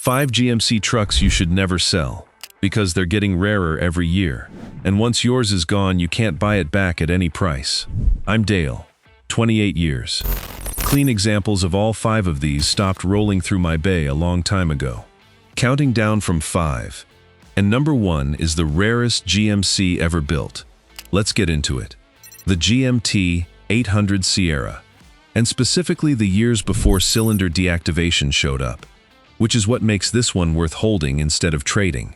5 GMC trucks you should never sell, because they're getting rarer every year, and once yours is gone you can't buy it back at any price. I'm Dale, 28 years. Clean examples of all 5 of these stopped rolling through my bay a long time ago. Counting down from 5. And number 1 is the rarest GMC ever built. Let's get into it. The GMT800 SIERRA, and specifically the years before cylinder deactivation showed up, which is what makes this one worth holding instead of trading.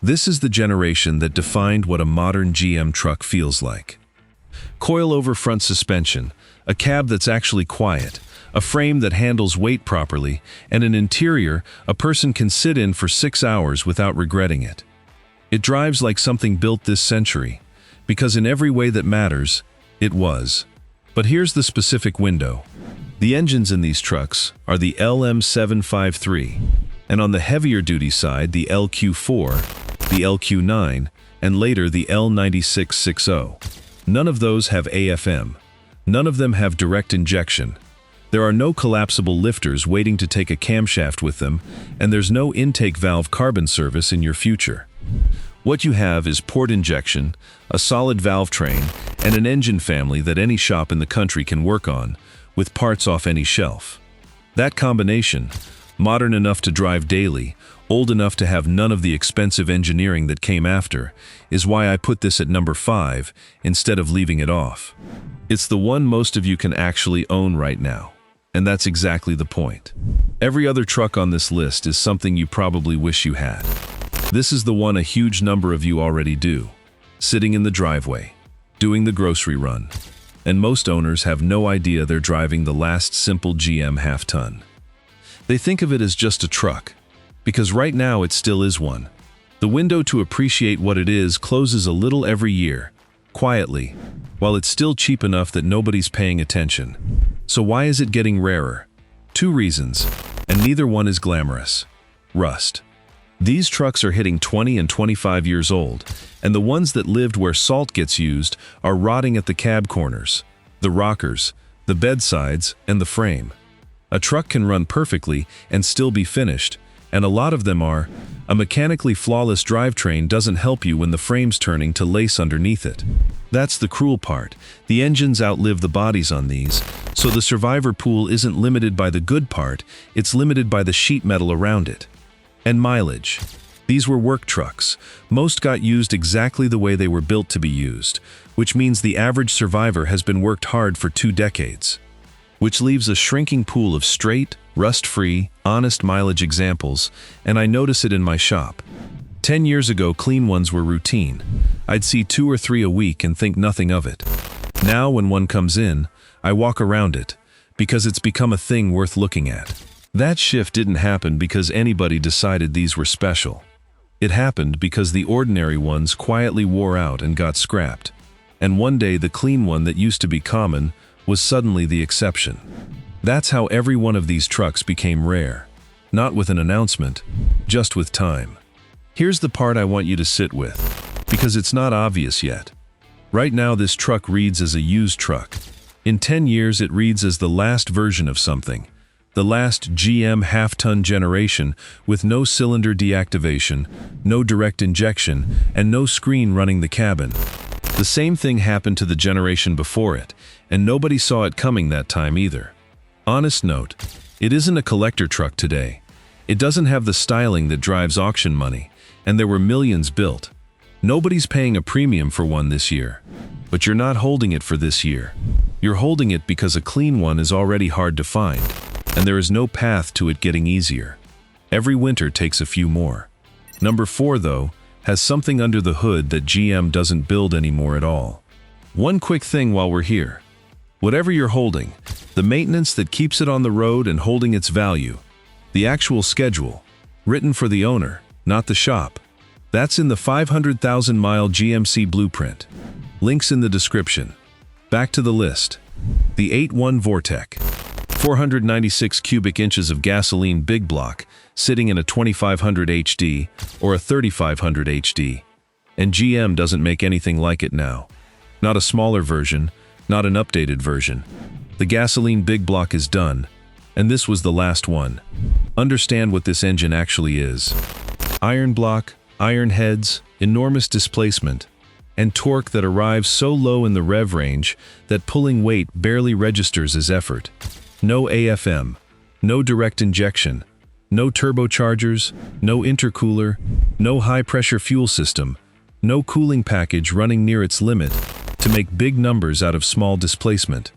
This is the generation that defined what a modern GM truck feels like. Coil-over front suspension, a cab that's actually quiet, a frame that handles weight properly, and an interior a person can sit in for 6 hours without regretting it. It drives like something built this century, because in every way that matters, it was. But here's the specific window. The engines in these trucks are the LM753, and on the heavier duty side the LQ4, the LQ9, and later the L9660. None of those have AFM. None of them have direct injection. There are no collapsible lifters waiting to take a camshaft with them, and there's no intake valve carbon service in your future. What you have is port injection, a solid valve train, and an engine family that any shop in the country can work on, with parts off any shelf. That combination, modern enough to drive daily, old enough to have none of the expensive engineering that came after, is why I put this at number 5 instead of leaving it off. It's the one most of you can actually own right now, and that's exactly the point. Every other truck on this list is something you probably wish you had. This is the one a huge number of you already do, sitting in the driveway, doing the grocery run, and most owners have no idea they're driving the last simple GM half-ton. They think of it as just a truck, because right now it still is one. The window to appreciate what it is closes a little every year, quietly, while it's still cheap enough that nobody's paying attention. So why is it getting rarer? 2 reasons, and neither one is glamorous. Rust. These trucks are hitting 20 and 25 years old, and the ones that lived where salt gets used are rotting at the cab corners, the rockers, the bedsides, and the frame. A truck can run perfectly and still be finished, and a lot of them are. A mechanically flawless drivetrain doesn't help you when the frame's turning to lace underneath it. That's the cruel part. The engines outlive the bodies on these, so the survivor pool isn't limited by the good part, it's limited by the sheet metal around it. And mileage. These were work trucks. Most got used exactly the way they were built to be used, which means the average survivor has been worked hard for 2 decades. Which leaves a shrinking pool of straight, rust-free, honest mileage examples, and I notice it in my shop. 10 years ago, clean ones were routine. I'd see 2 or 3 a week and think nothing of it. Now, when one comes in, I walk around it, because it's become a thing worth looking at. That shift didn't happen because anybody decided these were special. It happened because the ordinary ones quietly wore out and got scrapped. And one day the clean one that used to be common was suddenly the exception. That's how every one of these trucks became rare. Not with an announcement, just with time. Here's the part I want you to sit with, because it's not obvious yet. Right now this truck reads as a used truck. In 10 years it reads as the last version of something. The last GM half-ton generation with no cylinder deactivation, no direct injection, and no screen running the cabin. The same thing happened to the generation before it, and nobody saw it coming that time either. Honest note, it isn't a collector truck today. It doesn't have the styling that drives auction money, and there were millions built. Nobody's paying a premium for one this year. But you're not holding it for this year. You're holding it because a clean one is already hard to find, and there is no path to it getting easier. Every winter takes a few more. Number 4, though, has something under the hood that GM doesn't build anymore at all. One quick thing while we're here. Whatever you're holding, the maintenance that keeps it on the road and holding its value, the actual schedule, written for the owner, not the shop, that's in the 500,000-mile GMC blueprint. Links in the description. Back to the list. The 8.1 Vortec. 496 cubic inches of gasoline big block, sitting in a 2500 HD or a 3500 HD. And GM doesn't make anything like it now. Not a smaller version, not an updated version. The gasoline big block is done. And this was the last one. Understand what this engine actually is. Iron block, iron heads, enormous displacement, and torque that arrives so low in the rev range that pulling weight barely registers as effort. No AFM, no direct injection, no turbochargers, no intercooler, no high-pressure fuel system, no cooling package running near its limit to make big numbers out of small displacement.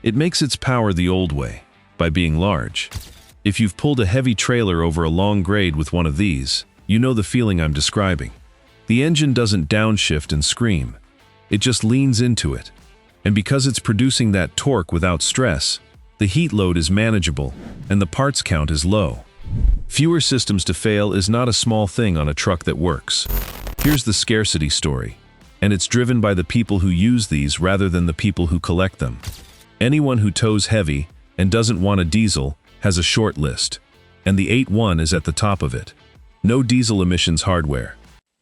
It makes its power the old way, by being large. If you've pulled a heavy trailer over a long grade with one of these, you know the feeling I'm describing. The engine doesn't downshift and scream. It just leans into it. And because it's producing that torque without stress, the heat load is manageable and the parts count is low. Fewer systems to fail is not a small thing on a truck that works. Here's the scarcity story, and it's driven by the people who use these rather than the people who collect them. Anyone who tows heavy and doesn't want a diesel has a short list, and the 8.1 is at the top of it. No diesel emissions hardware.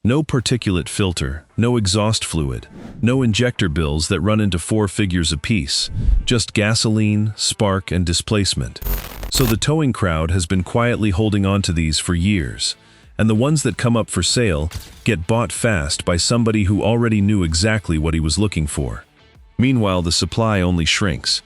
No particulate filter, no exhaust fluid, no injector bills that run into 4 figures apiece, just gasoline, spark, and displacement. So the towing crowd has been quietly holding on to these for years, and the ones that come up for sale get bought fast by somebody who already knew exactly what he was looking for. Meanwhile, the supply only shrinks.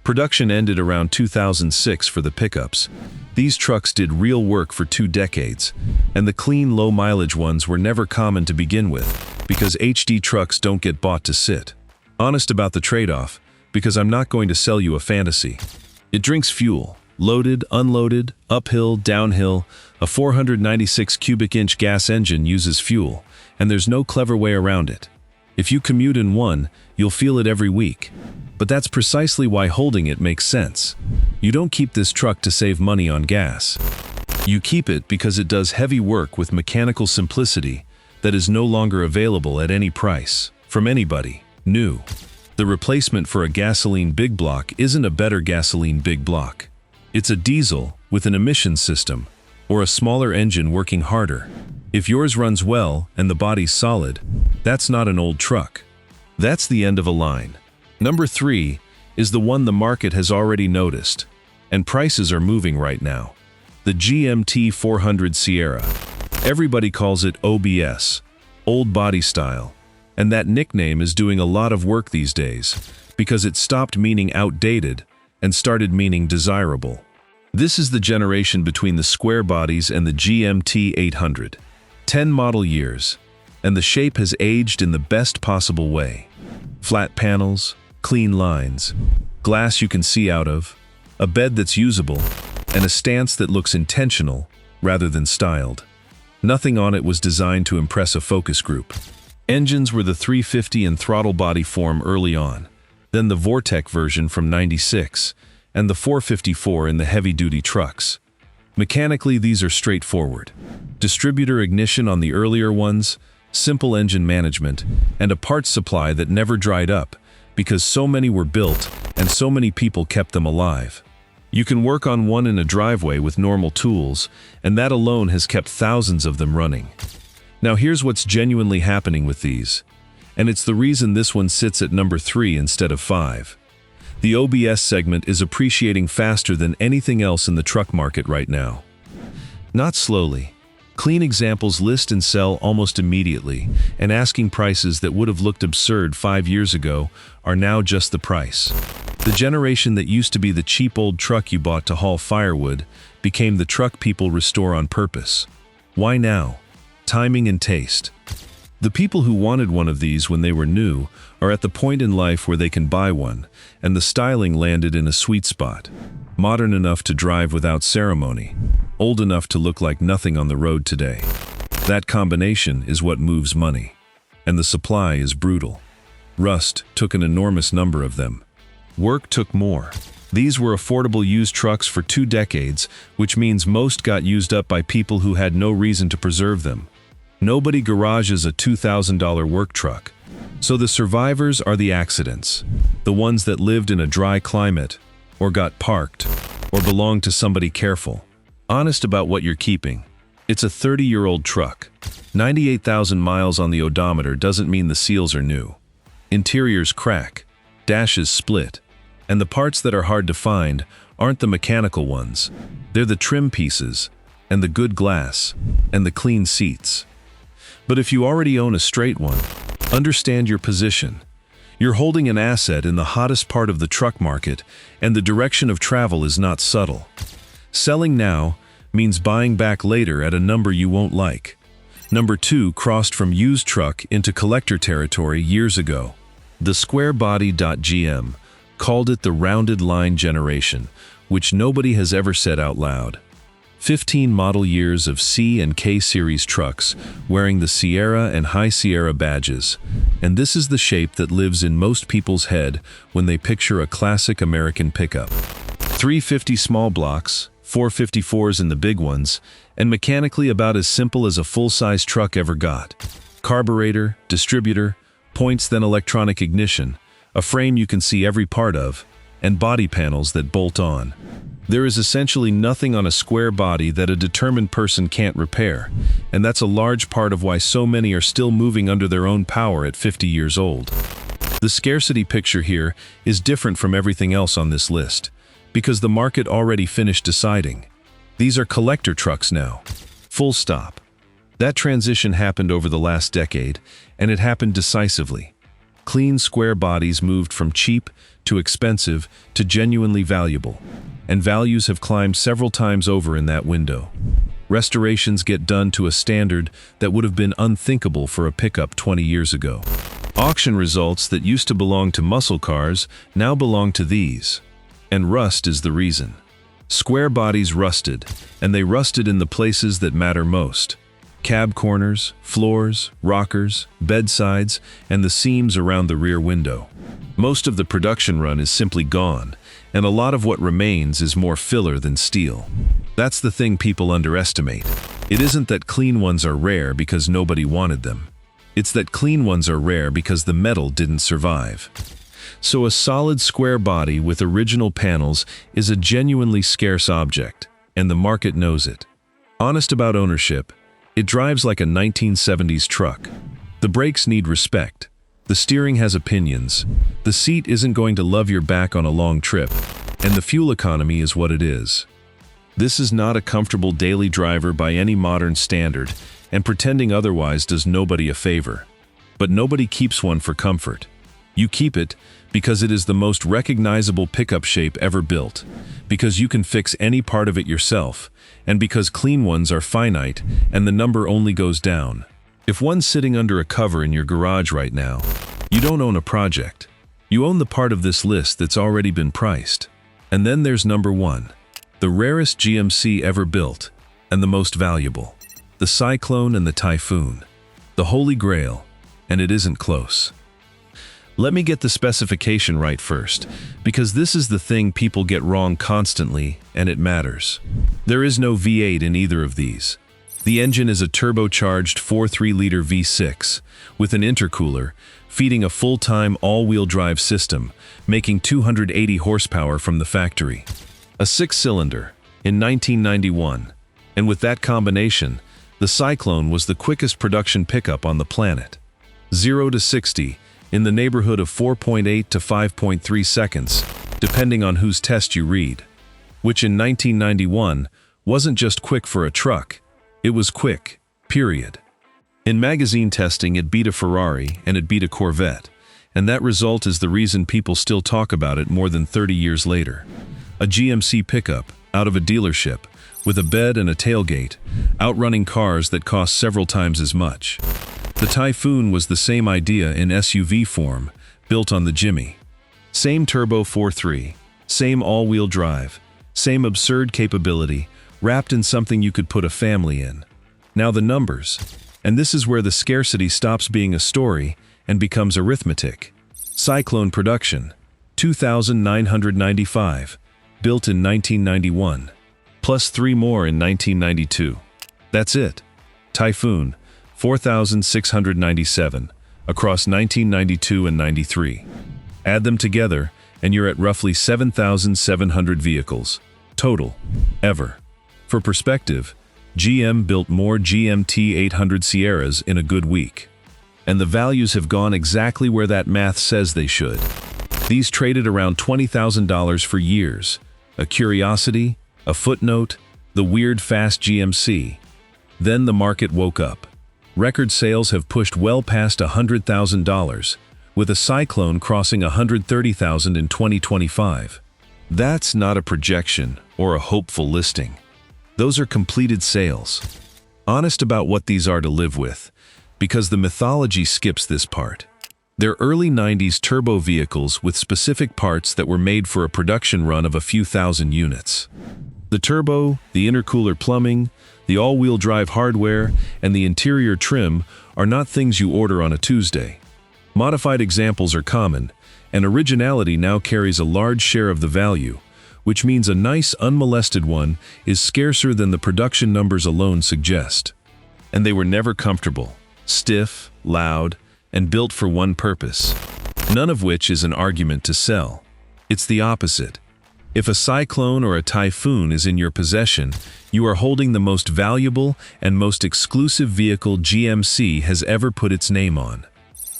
Production ended around 2006 for the pickups. These trucks did real work for 2 decades, and the clean, low-mileage ones were never common to begin with, because HD trucks don't get bought to sit. Honest about the trade-off, because I'm not going to sell you a fantasy. It drinks fuel, loaded, unloaded, uphill, downhill. A 496 cubic inch gas engine uses fuel, and there's no clever way around it. If you commute in one, you'll feel it every week. But that's precisely why holding it makes sense. You don't keep this truck to save money on gas. You keep it because it does heavy work with mechanical simplicity that is no longer available at any price, from anybody, new. The replacement for a gasoline big block isn't a better gasoline big block. It's a diesel with an emissions system, or a smaller engine working harder. If yours runs well and the body's solid, that's not an old truck. That's the end of a line. Number 3 is the one the market has already noticed, and prices are moving right now. The GMT800 SIERRA. Everybody calls it OBS, old body style, and that nickname is doing a lot of work these days because it stopped meaning outdated and started meaning desirable. This is the generation between the square bodies and the GMT800. 10 model years, and the shape has aged in the best possible way. Flat panels, clean lines, glass you can see out of, a bed that's usable, and a stance that looks intentional rather than styled. Nothing on it was designed to impress a focus group. Engines were the 350 and throttle body form early on, then the Vortec version from '96, and the 454 in the heavy-duty trucks. Mechanically, these are straightforward. Distributor ignition on the earlier ones, simple engine management, and a parts supply that never dried up because so many were built and so many people kept them alive. You can work on one in a driveway with normal tools, and that alone has kept thousands of them running. Now here's what's genuinely happening with these, and it's the reason this one sits at number 3 instead of 5. The OBS segment is appreciating faster than anything else in the truck market right now. Not slowly. Clean examples list and sell almost immediately, and asking prices that would have looked absurd 5 years ago are now just the price. The generation that used to be the cheap old truck you bought to haul firewood became the truck people restore on purpose. Why now? Timing and taste. The people who wanted one of these when they were new are at the point in life where they can buy one, and the styling landed in a sweet spot. Modern enough to drive without ceremony, old enough to look like nothing on the road today. That combination is what moves money, and the supply is brutal. Rust took an enormous number of them. Work took more. These were affordable used trucks for 2 decades, which means most got used up by people who had no reason to preserve them. Nobody garages a $2,000 work truck. So the survivors are the accidents, the ones that lived in a dry climate, or got parked, or belonged to somebody careful. Honest about what you're keeping. It's a 30-year-old truck. 98,000 miles on the odometer doesn't mean the seals are new. Interiors crack, dashes split, and the parts that are hard to find aren't the mechanical ones. They're the trim pieces, and the good glass, and the clean seats. But if you already own a straight one, understand your position. You're holding an asset in the hottest part of the truck market, and the direction of travel is not subtle. Selling now means buying back later at a number you won't like. Number 2 crossed from used truck into collector territory years ago. The square body GM called it the rounded line generation, which nobody has ever said out loud. 15 model years of C and K series trucks wearing the Sierra and High Sierra badges, and this is the shape that lives in most people's head when they picture a classic American pickup. 350 small blocks, 454s in the big ones, and mechanically about as simple as a full-size truck ever got. Carburetor, distributor, points then electronic ignition, a frame you can see every part of, and body panels that bolt on. There is essentially nothing on a square body that a determined person can't repair, and that's a large part of why so many are still moving under their own power at 50 years old. The scarcity picture here is different from everything else on this list, because the market already finished deciding. These are collector trucks now. Full stop. That transition happened over the last decade, and it happened decisively. Clean square bodies moved from cheap to expensive to genuinely valuable, and values have climbed several times over in that window. Restorations get done to a standard that would have been unthinkable for a pickup 20 years ago. Auction results that used to belong to muscle cars now belong to these. And rust is the reason. Square bodies rusted, and they rusted in the places that matter most. Cab corners, floors, rockers, bedsides, and the seams around the rear window. Most of the production run is simply gone, and a lot of what remains is more filler than steel. That's the thing people underestimate. It isn't that clean ones are rare because nobody wanted them. It's that clean ones are rare because the metal didn't survive. So a solid square body with original panels is a genuinely scarce object, and the market knows it. Honest about ownership, it drives like a 1970s truck. The brakes need respect. The steering has opinions. The seat isn't going to love your back on a long trip. And the fuel economy is what it is. This is not a comfortable daily driver by any modern standard, and pretending otherwise does nobody a favor. But nobody keeps one for comfort. You keep it because it is the most recognizable pickup shape ever built, because you can fix any part of it yourself, and because clean ones are finite and the number only goes down. If one's sitting under a cover in your garage right now, you don't own a project. You own the part of this list that's already been priced. And then there's number 1, the rarest GMC ever built, and the most valuable. The Syclone and the Typhoon. The Holy Grail, and it isn't close. Let me get the specification right first, because this is the thing people get wrong constantly, and it matters. There is no V8 in either of these. The engine is a turbocharged 4.3-liter V6, with an intercooler, feeding a full-time all-wheel drive system, making 280 horsepower from the factory. A 6-cylinder, in 1991, and with that combination, the Syclone was the quickest production pickup on the planet. 0 to 60, in the neighborhood of 4.8 to 5.3 seconds, depending on whose test you read. Which in 1991 wasn't just quick for a truck, it was quick, period. In magazine testing it beat a Ferrari and it beat a Corvette, and that result is the reason people still talk about it more than 30 years later. A GMC pickup, out of a dealership, with a bed and a tailgate, outrunning cars that cost several times as much. The Typhoon was the same idea in SUV form, built on the Jimmy. Same turbo 4.3, same all-wheel drive, same absurd capability, wrapped in something you could put a family in. Now the numbers, and this is where the scarcity stops being a story and becomes arithmetic. Syclone production, 2,995, built in 1991, plus 3 more in 1992. That's it. Typhoon, 4,697, across 1992 and 93. Add them together, and you're at roughly 7,700 vehicles, total, ever. For perspective, GM built more GMT800 SIERRAs in a good week. And the values have gone exactly where that math says they should. These traded around $20,000 for years, a curiosity, a footnote, the weird fast GMC. Then the market woke up. Record sales have pushed well past $100,000, with a Syclone crossing $130,000 in 2025. That's not a projection or a hopeful listing. Those are completed sales. Honest about what these are to live with, because the mythology skips this part. They're early 90s turbo vehicles with specific parts that were made for a production run of a few thousand units. The turbo, the intercooler plumbing, the all-wheel drive hardware, and the interior trim are not things you order on a Tuesday. Modified examples are common, and originality now carries a large share of the value, which means a nice, unmolested one is scarcer than the production numbers alone suggest. And they were never comfortable, stiff, loud, and built for one purpose, none of which is an argument to sell. It's the opposite. If a Syclone or a Typhoon is in your possession, you are holding the most valuable and most exclusive vehicle GMC has ever put its name on.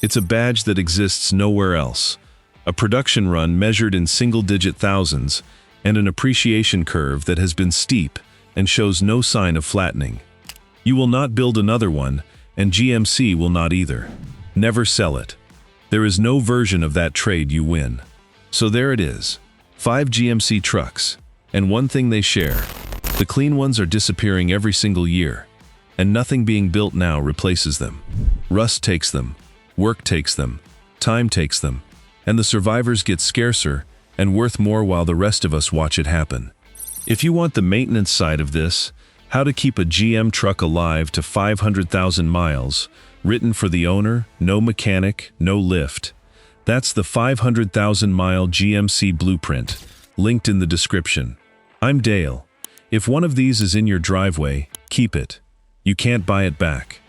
It's a badge that exists nowhere else, a production run measured in single-digit thousands, and an appreciation curve that has been steep and shows no sign of flattening. You will not build another one, and GMC will not either. Never sell it. There is no version of that trade you win. So there it is. 5 GMC trucks, and one thing they share: the clean ones are disappearing every single year, and nothing being built now replaces them. Rust takes them, work takes them, time takes them, and the survivors get scarcer and worth more while the rest of us watch it happen. If you want the maintenance side of this, how to keep a GM truck alive to 500,000 miles, written for the owner, no mechanic, no lift. That's the 500,000-mile GMC blueprint, linked in the description. I'm Dale. If one of these is in your driveway, keep it. You can't buy it back.